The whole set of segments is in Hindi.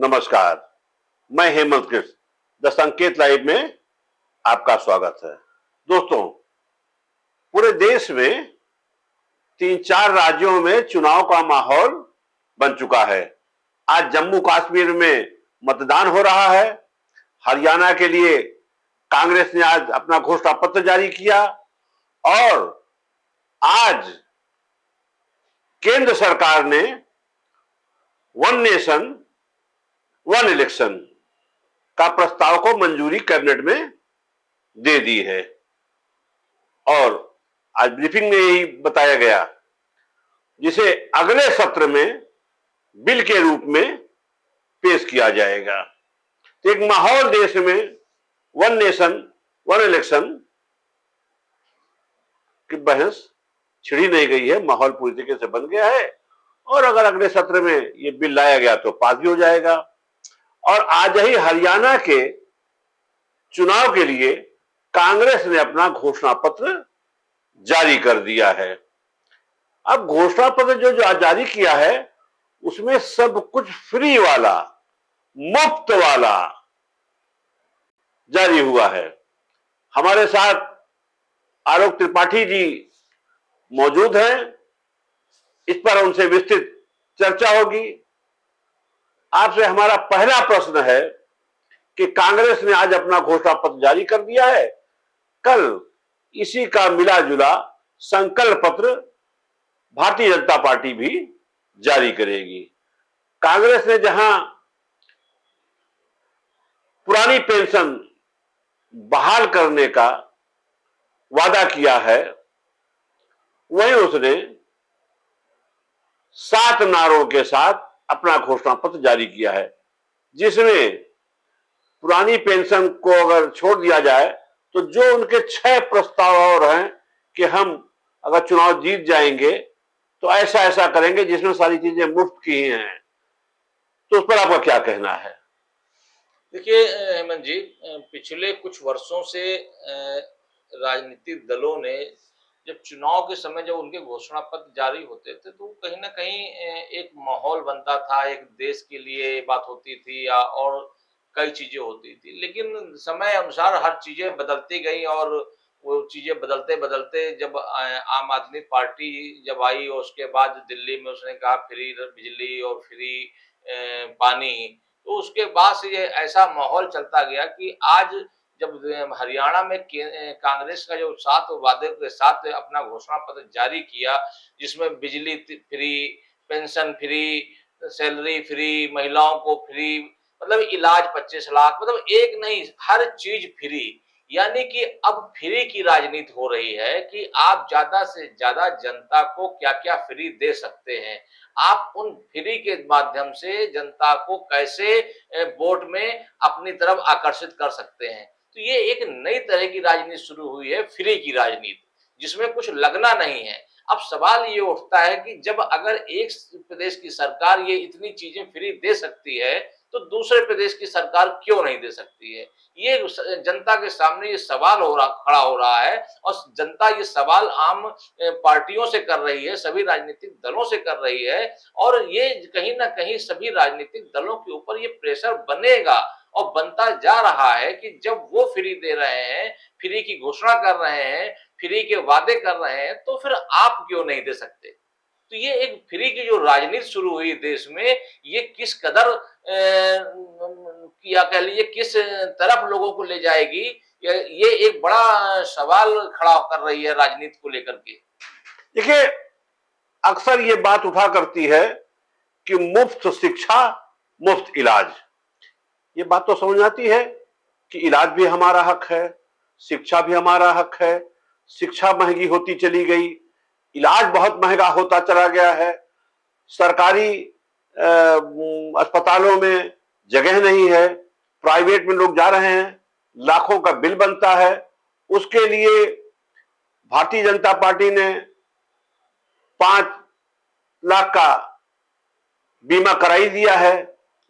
नमस्कार, मैं हेमंत कृष्ण द संकेत लाइव में आपका स्वागत है। दोस्तों, पूरे देश में 3-4 राज्यों में चुनाव का माहौल बन चुका है। आज जम्मू कश्मीर में मतदान हो रहा है। हरियाणा के लिए कांग्रेस ने आज अपना घोषणा पत्र जारी किया और आज केंद्र सरकार ने वन नेशन वन इलेक्शन का प्रस्ताव को मंजूरी कैबिनेट में दे दी है और आज ब्रीफिंग में यही बताया गया, जिसे अगले सत्र में बिल के रूप में पेश किया जाएगा। तो एक माहौल देश में वन नेशन वन इलेक्शन की बहस छिड़ी नहीं गई है, माहौल पूरी तरीके से बन गया है और अगर अगले सत्र में ये बिल लाया गया तो पास भी हो जाएगा। और आज ही हरियाणा के चुनाव के लिए कांग्रेस ने अपना घोषणा पत्र जारी कर दिया है। अब घोषणा पत्र जो जारी किया है उसमें सब कुछ फ्री वाला, मुफ्त वाला जारी हुआ है। हमारे साथ आलोक त्रिपाठी जी मौजूद हैं, इस पर उनसे विस्तृत चर्चा होगी। आपसे हमारा पहला प्रश्न है कि कांग्रेस ने आज अपना घोषणा पत्र जारी कर दिया है, कल इसी का मिला जुला संकल्प पत्र भारतीय जनता पार्टी भी जारी करेगी। कांग्रेस ने जहां पुरानी पेंशन बहाल करने का वादा किया है, वहीं उसने 7 नारों के साथ अपना घोषणा पत्र जारी किया है, जिसमें पुरानी पेंशन को अगर छोड़ दिया जाए तो जो उनके 6 प्रस्ताव और हैं कि हम अगर चुनाव जीत जाएंगे तो ऐसा ऐसा करेंगे जिसमें सारी चीजें मुफ्त की ही हैं, तो उस पर आपका क्या कहना है? देखिए हेमंत जी, पिछले कुछ वर्षों से राजनीतिक दलों ने जब चुनाव के समय जब उनके घोषणा पत्र जारी होते थे तो कहीं ना कहीं एक माहौल बनता था, एक देश के लिए बात होती थी या और कई चीजें होती थी। लेकिन समय अनुसार हर चीजें बदलती गई और वो चीजें बदलते बदलते जब आम आदमी पार्टी जब आई और उसके बाद दिल्ली में उसने कहा फ्री बिजली और फ्री पानी, तो उसके बाद से ये ऐसा माहौल चलता गया कि आज जब हरियाणा में कांग्रेस का जो 7 वादे के साथ अपना घोषणा पत्र जारी किया, जिसमें बिजली free, pension free, salary free, महिलाओं को फ्री, मतलब इलाज 25 लाख, मतलब एक नहीं हर चीज फ्री। यानी कि अब फ्री की राजनीति हो रही है कि आप ज्यादा से ज्यादा जनता को क्या क्या फ्री दे सकते हैं, आप उन फ्री के माध्यम से जनता को कैसे वोट में अपनी तरफ आकर्षित कर सकते हैं। तो ये एक नई तरह की राजनीति शुरू हुई है, फ्री की राजनीति, जिसमें कुछ लगना नहीं है। अब सवाल ये उठता है कि जब अगर एक प्रदेश की सरकार ये इतनी चीजें फ्री दे सकती है तो दूसरे प्रदेश की सरकार क्यों नहीं दे सकती है? ये जनता के सामने ये सवाल खड़ा हो रहा है और जनता ये सवाल आम पार्टियों से कर रही है, सभी राजनीतिक दलों से कर रही है और ये कहीं ना कहीं सभी राजनीतिक दलों के ऊपर ये प्रेशर बनेगा और बनता जा रहा है कि जब वो फ्री दे रहे हैं, फ्री की घोषणा कर रहे हैं, फ्री के वादे कर रहे हैं, तो फिर आप क्यों नहीं दे सकते? तो ये एक फ्री की जो राजनीति शुरू हुई देश में, ये किस कदर या कह लीजिए किस तरफ लोगों को ले जाएगी, ये एक बड़ा सवाल खड़ा कर रही है राजनीति को लेकर के। देखिए, अक्सर ये बात उठा करती है कि मुफ्त शिक्षा, मुफ्त इलाज। ये बात तो समझ आती है कि इलाज भी हमारा हक है, शिक्षा भी हमारा हक है। शिक्षा महंगी होती चली गई, इलाज बहुत महंगा होता चला गया है, सरकारी अस्पतालों में जगह नहीं है, प्राइवेट में लोग जा रहे हैं, लाखों का बिल बनता है। उसके लिए भारतीय जनता पार्टी ने 5 लाख का बीमा कराई दिया है,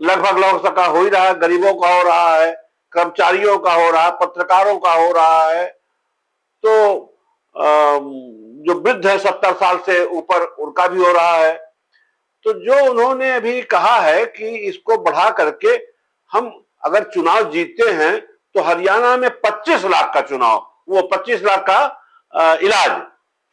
लगभग लोगों का हो ही रहा है, गरीबों का हो रहा है, कर्मचारियों का हो रहा है, पत्रकारों का हो रहा है। तो जो वृद्ध है 70 साल से ऊपर, उनका भी हो रहा है। तो जो उन्होंने अभी कहा है कि इसको बढ़ा करके हम अगर चुनाव जीतते हैं तो हरियाणा में 25 लाख का चुनाव, वो 25 लाख का इलाज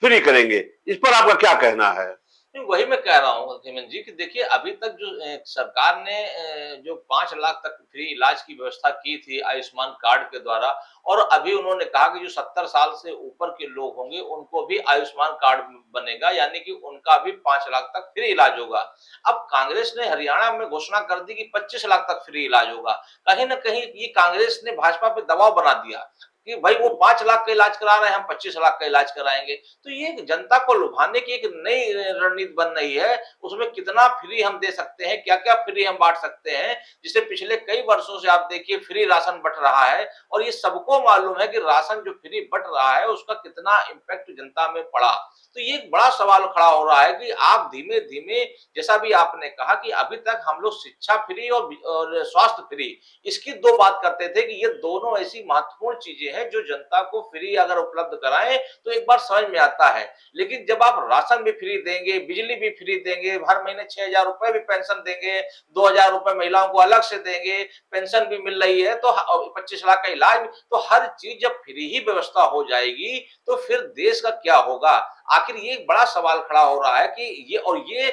फ्री करेंगे, इस पर आपका क्या कहना है? नहीं, वही मैं कह रहा हूँ हेमंत जी कि देखिए अभी तक जो सरकार ने जो 5 लाख तक फ्री इलाज की व्यवस्था की थी आयुष्मान कार्ड के द्वारा, और अभी उन्होंने कहा कि जो 70 साल से ऊपर के लोग होंगे उनको भी आयुष्मान कार्ड बनेगा, यानी कि उनका भी 5 लाख तक फ्री इलाज होगा। अब कांग्रेस ने हरियाणा में घोषणा कर दी कि 25 लाख तक फ्री इलाज होगा। कहीं न कहीं ये कांग्रेस ने भाजपा पे दबाव बना दिया कि भाई वो 5 लाख का इलाज करा रहे हैं, हम 25 लाख का इलाज कराएँगे। तो ये जनता को लुभाने की एक नई रणनीति बन रही है। उसमें कितना फ्री हम दे सकते हैं, क्या-क्या फ्री हम बाँट सकते हैं, जिससे पिछले कई वर्षों से आप देखिए फ्री राशन बँट रहा है, और ये सबको मालूम है कि राशन जो फ्री बँट रहा है उसका कितना इम्पैक्ट जनता में पड़ा। तो ये एक बड़ा सवाल खड़ा हो रहा है कि आप धीमे-धीमे, जैसा भी आपने कहा कि अभी तक हम लोग शिक्षा फ्री और स्वास्थ्य फ्री, इसकी 2 बात करते थे कि ये दोनों ऐसी महत्वपूर्ण चीज़ें हैं जो जनता को फ्री अगर उपलब्ध कराएँ तो एक बार समझ में आता है। लेकिन जब आप राशन भी फ्री देंगे, बिजली भी फ्री देंगे, हर महीने 6,000 रुपए भी पेंशन देंगे, 2,000 रुपए महिलाओं को अलग से देंगे, पेंशन भी मिल रही है, तो 25 लाख का इलाज, तो हर चीज़ जब फ्री ही व्यवस्था हो जाएगी, तो फिर देश का क्या होगा? आखिर ये एक बड़ा सवाल खड़ा हो रहा है कि ये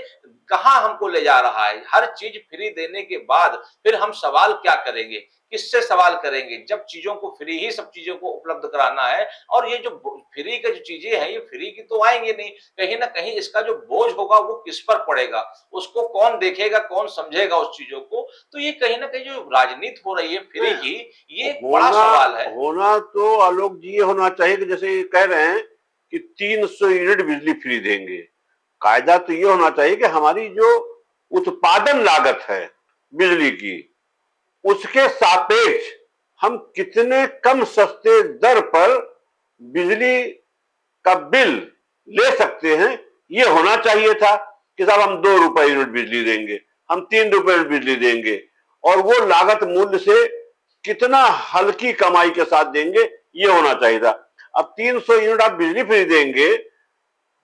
कहाँ हमको ले जा रहा है? हर चीज़ फ्री देने के बाद फिर हम सवाल क्या करेंगे? किससे सवाल करेंगे? जब चीज़ों को फ्री ही सब चीज़ों को उपलब्ध कराना है, और ये जो फ्री की जो चीज़ें हैं, ये फ्री की तो आएँगी नहीं। कहीं न कहीं इसका जो बोझ होगा वो किस पर पड़ेगा? उसको कौन देखेगा, कौन समझेगा उस चीज़ों को? तो ये कहीं न कहीं जो राजनीति हो रही है फ्री की, ये एक बड़ा होना सवाल है। होना तो आलोक जी ये होना चाहिए कि जैसे ये कह रहे हैं कि 300 यूनिट बिजली फ्री देंगे। कायदा तो ये होना चाहिए कि हमारी जो उत्पादन लागत है बिजली की, उसके सापेक्ष हम कितने कम सस्ते दर पर बिजली का बिल ले सकते हैं, ये होना चाहिए था कि साहब हम 2 रुपए यूनिट बिजली देंगे, हम 3 रुपए बिजली देंगे, और वो लागत मूल्य से कितना हल्की कमाई के साथ देंगे, ये होना चाहिए था। अब 300 यूनिट आप बिजली फ्री देंगे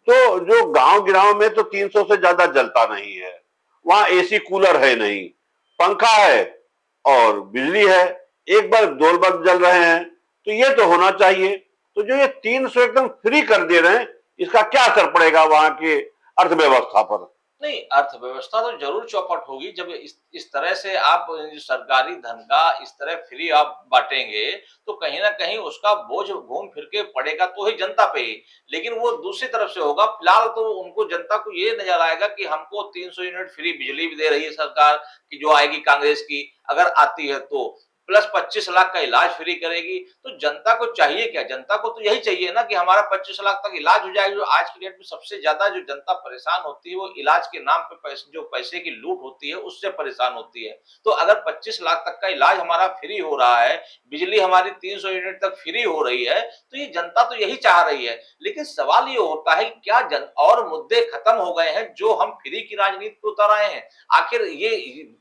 तो जो गांव गिराव में तो 300 से ज्यादा जलता नहीं है, वहां एसी कूलर है नहीं, पंखा है और बिजली है, एक बार 2 बल्ब जल रहे हैं, तो ये तो होना चाहिए। तो जो ये 300 एकदम फ्री कर दे रहे हैं, इसका क्या असर पड़ेगा वहां के अर्थव्यवस्था पर? नहीं, अर्थव्यवस्था तो ज़रूर चौपट होगी जब इस तरह से आप जो सरकारी धन का इस तरह फ्री आप बाँटेंगे, तो कहीं न कहीं उसका बोझ घूम फिर के पड़ेगा तो ही जनता पे ही। लेकिन वो दूसरी तरफ से होगा, फिलहाल तो उनको जनता को ये नज़र आएगा कि हमको 300 यूनिट फ्री बिजली भी दे रही है सरकार, कि जो आएगी कांग्रेस की, अगर आती है तो। प्लस 25 लाख का इलाज फ्री करेगी, तो जनता को चाहिए क्या? जनता को तो यही चाहिए ना कि हमारा 25 लाख तक इलाज हो जाए। जो आज की डेट में सबसे ज़्यादा जो जनता परेशान होती है, वो इलाज के नाम पे जो पैसे की लूट होती है, उससे परेशान होती है। तो अगर 25 लाख तक का इलाज हमारा फ्री हो रहा है, बिजली हमारी 300 यूनिट तक फ्री हो रही है, तो ये जनता तो यही चाह रही है। लेकिन सवाल ये होता है कि क्या और मुद्दे खत्म हो गए हैं जो हम फ्री की राजनीति पे उतर आए हैं? आखिर ये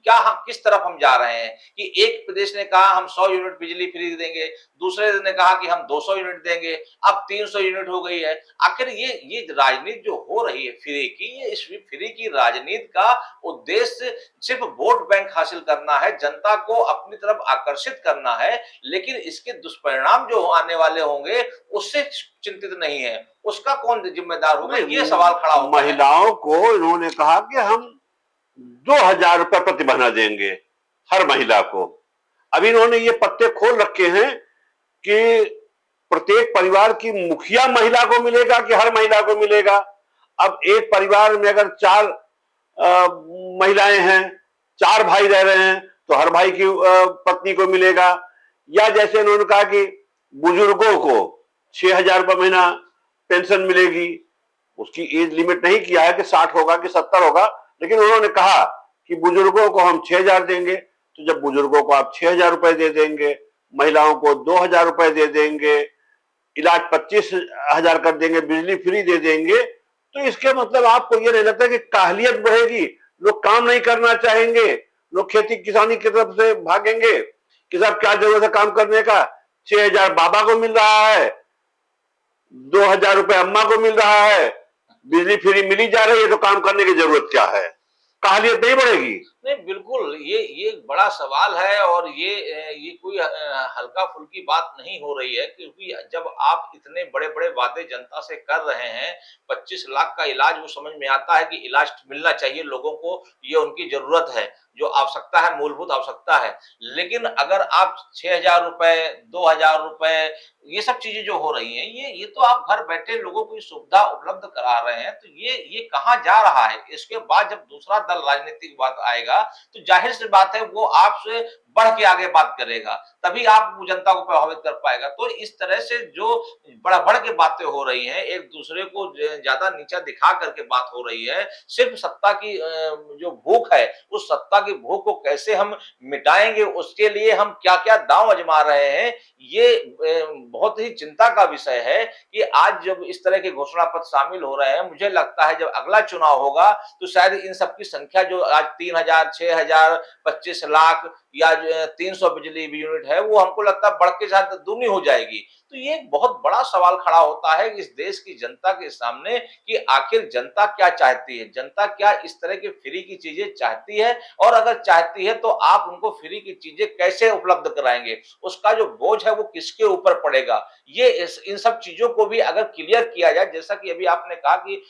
क्या हम किस तरफ हम जा रहे हैं कि एक प्रदेश ने कहा हम 100 यूनिट बिजली फ्री देंगे, दूसरे ने कहा कि हम 200 यूनिट देंगे, अब 300 यूनिट हो गई है। आखिर ये राजनीति जो हो रही है फ्री की, ये इस फ्री की राजनीति का उद्देश्य सिर्फ वोट बैंक हासिल करना है, जनता को अपनी तरफ आकर्षित करना है, लेकिन इसके दुष्परिणाम जो आने वाले होंगे उससे चिंतित नहीं है। उसका कौन जिम्मेदार होगा, ये सवाल खड़ा होता है। महिलाओं को इन्होंने कहा कि हम 2,000 रुपए प्रति महीना देंगे हर महिला को। अभी इन्होंने ये पत्ते खोल रखे हैं कि प्रत्येक परिवार की मुखिया महिला को मिलेगा कि हर महिला को मिलेगा। अब एक परिवार में अगर 4 महिलाएं हैं, 4 भाई रह रहे हैं, तो हर भाई की पत्नी को मिलेगा। या जैसे इन्होंने कहा कि बुजुर्गों को 6,000 रुपए महीना पेंशन मिलेगी। उसकी एज लिमिट नहीं किया है कि 60 होगा कि 70 होगा, लेकिन उन्होंने कहा कि बुजुर्गों को हम 6,000 देंगे। तो जब बुजुर्गों को आप 6,000 रुपए दे देंगे, महिलाओं को 2,000 रुपए दे देंगे, इलाज 25,000 कर देंगे, बिजली फ्री दे देंगे, तो इसके मतलब आपको ये नहीं लगता कि काहलियत बढ़ेगी, लोग काम नहीं करना चाहेंगे, लोग खेती किसानी की तरफ से भागेंगे कि साहब क्या जरूरत है काम करने का, 6,000 बाबा को मिल रहा है, 2,000 रुपए अम्मा को मिल रहा है, बिजली फ्री मिली जा रही है, तो काम करने की जरूरत क्या है? काहलियत नहीं बढ़ेगी? नहीं, बिल्कुल, ये एक बड़ा सवाल है और ये कोई हल्का-फुल्की बात नहीं हो रही है, क्योंकि जब आप इतने बड़े-बड़े वादे जनता से कर रहे हैं, 25 लाख का इलाज, वो समझ में आता है कि इलाज मिलना चाहिए लोगों को, ये उनकी ज़रूरत है, जो आवश्यकता है, मूलभूत आवश्यकता है। लेकिन अगर आप ₹6000, ₹2000, ये सब चीज़ें जो हो रही हैं, ये तो आप घर बैठे लोगों को ये सुविधा उपलब्ध करा रहे हैं, तो ये कहाँ जा रहा है? इसके बाद जब दूसरा दल राजनीतिक बात आएगा, तो जाहिर-सी बात है वो आपसे बढ़ के आगे बात करेगा, तभी आप जनता को प्रभावित कर पाएगा। तो इस तरह से जो बढ़-बढ़ के बातें हो रही हैं, एक दूसरे को ज़्यादा नीचा दिखा करके बात हो रही है, सिर्फ सत्ता की जो भूख है, उस सत्ता की भूख को कैसे हम मिटाएँगे, उसके लिए हम क्या-क्या दाँव आज़मा रहे हैं, ये बहुत ही चिंता का विषय है कि आज जब इस तरह के घोषणा पत्र शामिल हो रहे हैं, मुझे लगता है जब अगला चुनाव होगा, तो शायद इन सबकी संख्या जो आज 3000, 6000, 25 लाख या 300 बिजली यूनिट है, वो हमको लगता है बढ़ के शायद दूनी हो जाएगी। तो ये एक बहुत बड़ा सवाल खड़ा होता है इस देश की जनता के सामने कि आखिर जनता क्या चाहती है? जनता क्या इस तरह की फ्री की चीज़ें चाहती है? और अगर चाहती है तो आप उनको फ्री की चीज़ें कैसे उपलब्ध कराएँगे? उसका जो बोझ है वो किसके ऊपर पड़ेगा? ये इस इन सब चीज़ों को भी अगर क्लियर किया जाए, जैसा कि अभी आपने कहा कि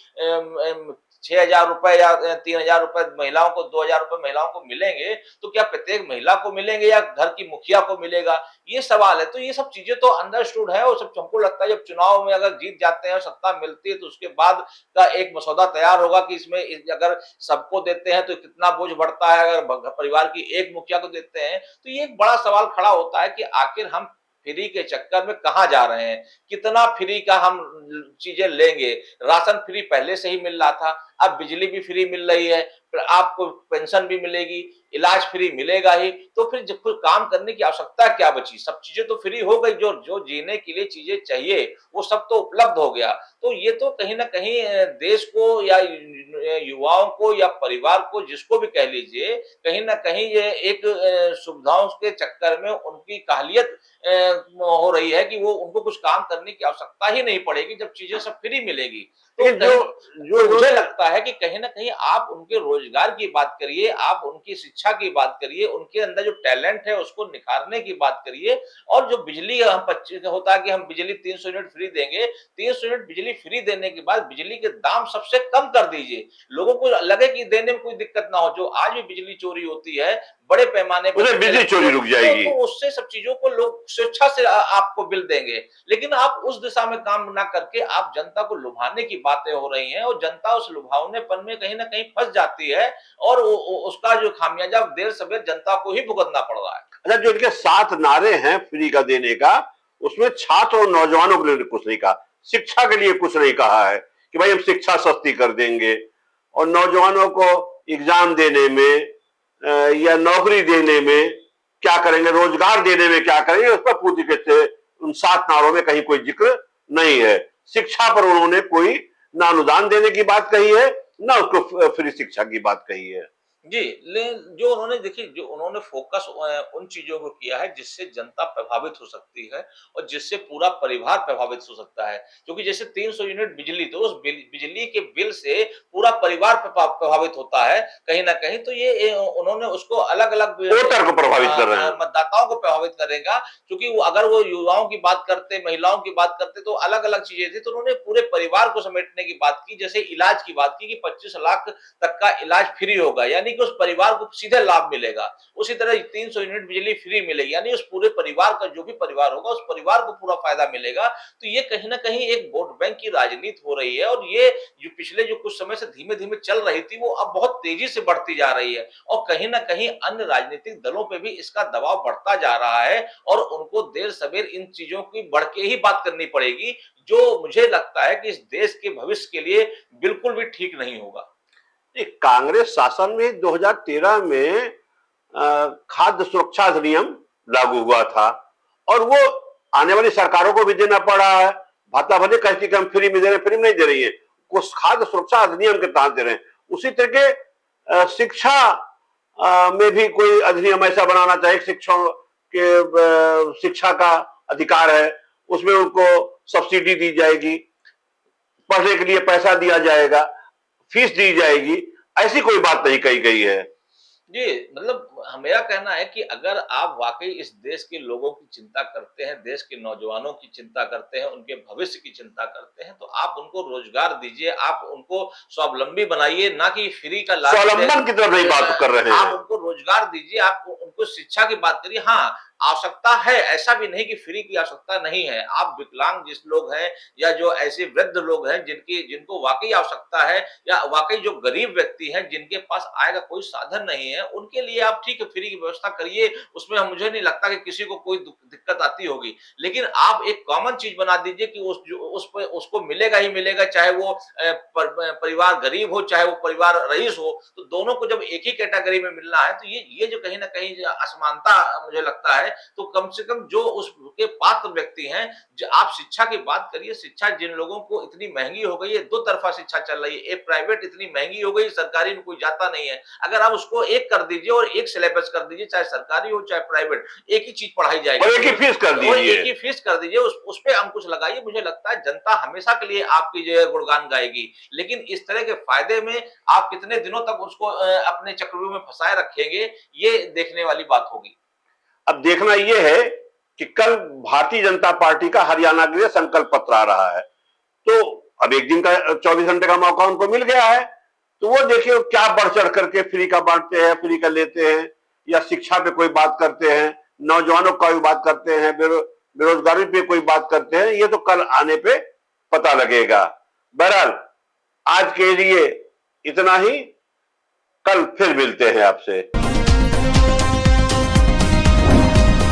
₹6000 या ₹3000 महिलाओं को, ₹2000 महिलाओं को मिलेंगे, तो क्या प्रत्येक महिला को मिलेंगे या घर की मुखिया को मिलेगा? ये सवाल है। तो ये सब चीज़ें तो अंडरस्टूड है और सब हमको लगता है जब चुनाव में अगर जीत जाते हैं और सत्ता मिलती है, तो उसके बाद का एक मसौदा तैयार होगा कि इसमें अगर सबको देते हैं तो कितना बोझ बढ़ता है, अगर परिवार की एक मुखिया को देते हैं, तो ये एक बड़ा सवाल खड़ा होता है कि आखिर हम फ्री के चक्कर में कहाँ जा रहे हैं? कितना फ्री का हम चीज़ें लेंगे? राशन फ्री पहले से ही मिल रहा था, अब बिजली भी फ्री मिल रही है, फिर आपको पेंशन भी मिलेगी, इलाज फ्री मिलेगा ही, तो फिर जब कोई काम करने की आवश्यकता क्या बची? सब चीज़ें तो फ्री हो गई, जो जो जीने के लिए चीज़ें चाहिए, वो सब तो उपलब्ध हो गया। तो ये तो कहीं न कहीं देश को या युवाओं को या परिवार को, जिसको भी कह लीजिए, कहीं न कहीं ये एक सुविधाओं के चक्कर में उनकी काहलियत हो रही है कि वो उनको कुछ काम करने की आवश्यकता ही नहीं पड़ेगी जब चीज़ें सब फ्री मिलेगी। तो लेकिन जो जो मुझे इन्होंने लगता है कि कहीं न कहीं आप उनके रोज़गार की बात करिए, आप उनकी शिक्षा की बात करिए, उनके अंदर जो टैलेंट है उसको निखारने की बात करिए और जो बिजली हम 25 होता है कि हम बिजली 300 यूनिट फ्री देंगे, 300 यूनिट बिजली फ्री देने के बाद बिजली के दाम सबसे कम कर दीजिए। लोगों को लगे कि देने में कोई दिक्कत ना हो, जो आज भी बिजली चोरी होती है, बड़े पैमाने पर उधर बिजली चोरी रुक जाएगी। तो उससे सब चीज़ों को लोग स्वेच्छा से आपको बिल देंगे। लेकिन आप उस दिशा में काम ना करके आप जनता को लुभाने की बातें हो रही हैं और जनता उस लुभावनेपन में कहीं न कहीं फँस जाती है और उसका जो खामियाजा देर-सवेर जनता को ही भुगतना पड़ रहा है। अच्छा, जो इनके 7 नारे हैं फ्री का देने का, उसमें छात्र और नौजवानों के लिए कुछ नहीं कहा, शिक्षा के लिए कुछ नहीं कहा है कि भाई हम शिक्षा सस्ती कर देंगे और नौजवानों को एग्जाम देने में या नौकरी देने में क्या करेंगे, रोजगार देने में क्या करेंगे, उस पर पूरी तरीके से उन 7 नारों में कहीं कोई जिक्र नहीं है। शिक्षा पर उन्होंने कोई ना अनुदान देने की बात कही है, ना उसको फ्री शिक्षा की बात कही है। जी, ले जो उन्होंने देखिए जो उन्होंने फ़ोकस उन चीज़ों को किया है जिससे जनता प्रभावित हो सकती है और जिससे पूरा परिवार प्रभावित हो सकता है। क्योंकि जैसे 300 यूनिट बिजली, तो उस बिजली के बिल से पूरा परिवार प्रभावित होता है कहीं न कहीं। तो ये उन्होंने उसको अलग-अलग वोटर को प्रभावित कर रहे हैं। मतदाताओं को प्रभावित करेगा, क्योंकि वो अगर वो युवाओं की बात करते, महिलाओं की बात करते तो अलग-अलग चीज़ें थी। तो उन्होंने पूरे परिवार को समेटने की बात की, जैसे इलाज की बात की कि 25 लाख तक का इलाज फ्री होगा, यानी कि उस परिवार को सीधे लाभ मिलेगा। उसी तरह 300 यूनिट बिजली फ्री मिलेगी, यानी उस पूरे परिवार का, जो भी परिवार होगा उस परिवार को पूरा फायदा मिलेगा। तो ये कहीं न कहीं एक वोट बैंक की राजनीति हो रही है और ये जो पिछले जो कुछ समय से धीमे-धीमे चल रही थी, वो अब बहुत तेजी से बढ़ती जा रही है और कहीं न कहीं अन्य राजनीतिक दलों पे भी इसका दबाव बढ़ता जा रहा है और उनको देर-सवेर इन चीज़ों की बढ़ के ही बात करनी पड़ेगी, जो मुझे लगता है कि इस देश के भविष्य के लिए बिल्कुल भी ठीक नहीं होगा। कांग्रेस शासन में 2013 में खाद्य सुरक्षा अधिनियम लागू हुआ था और वो आने वाली सरकारों को भी देना पड़ा है। भाता भले कहती कि हम फ्री में दे रहे हैं, फ्री में नहीं दे रही है, कुछ खाद्य सुरक्षा अधिनियम के तहत दे रहे हैं। उसी तरीके शिक्षा में भी कोई अधिनियम ऐसा बनाना चाहिए, शिक्षा का अधिकार है, उसमें उनको सब्सिडी दी जाएगी, पढ़ने के लिए पैसा दिया जाएगा, फीस दी जाएगी, ऐसी कोई बात नहीं कही गई है। जी, मतलब मेरा कहना है कि अगर आप वाक़ई इस देश के लोगों की चिंता करते हैं, देश के नौजवानों की चिंता करते हैं, उनके भविष्य की चिंता करते हैं, तो आप उनको रोज़गार दीजिए, आप उनको स्वावलंबी बनाइए, ना कि फ्री का लालच स्वावलंबन की तरफ नहीं बात कर रहे आप हैं। उनको रोज़गार दीजिए, आप उनको शिक्षा की बात करिए। हाँ, आवश्यकता है, ऐसा भी नहीं कि फ्री की आवश्यकता नहीं है। आप विकलांग जिस लोग हैं या जो ऐसे वृद्ध लोग हैं जिनको वाक़ई आवश्यकता है या वाक़ई जो गरीब व्यक्ति हैं जिनके पास आय का कोई साधन नहीं है, उनके लिए आप ठीक है फ्री की व्यवस्था करिए, उसमें मुझे नहीं लगता कि किसी को कोई दिक्कत आती होगी। लेकिन आप एक कॉमन चीज़ बना दीजिए कि उस पे उसको मिलेगा ही मिलेगा, चाहे वो परिवार गरीब हो, चाहे वो परिवार रईस हो, तो दोनों को जब एक ही कैटेगरी में मिलना है, तो ये जो कहीं न कहीं जो असमानता मुझे लगता है, तो कम से कम जो उसके पात्र व्यक्ति हैं, आप शिक्षा की बात करिए, शिक्षा जिन लोगों को इतनी महँगी हो गई है, दो तरफ़ा शिक्षा चल रही है। एक प्राइवेट इतनी महँगी हो गई, सरकारी में कोई जाता नहीं है। अगर आप उसको एक कर दीजिए और एक सिलेबस कर दीजिए, चाहे सरकारी हो, चाहे प्राइवेट, एक ही चीज़ पढ़ाई जाएगी। और एक ही फीस कर और एक दीजिए। ही फीस कर दीजिए, उस पे अंकुश लगाइए, मुझे लगता है जनता हमेशा के लिए आपकी जो है गुणगान गाएगी। लेकिन इस तरह के फ़ायदे में आप कितने दिनों तक उसको अपने चक्रव्यूह में फँसाए रखेंगे, ये देखने वाली बात होगी। अब देखना यह है कि कल भारतीय जनता पार्टी का हरियाणा के लिए संकल्प पत्र आ रहा है, तो अब एक दिन का 24 घंटे का मौका उनको मिल गया है, तो वो देखिए क्या बढ़ चढ़ करके फ्री का बांटते हैं, फ्री का लेते हैं, या शिक्षा पे कोई बात करते हैं, नौजवानों का भी बात करते हैं, बेरोजगारी पे कोई बात करते हैं, ये तो कल आने पे पता लगेगा। बहरहाल आज के लिए इतना ही, कल फिर मिलते हैं आपसे।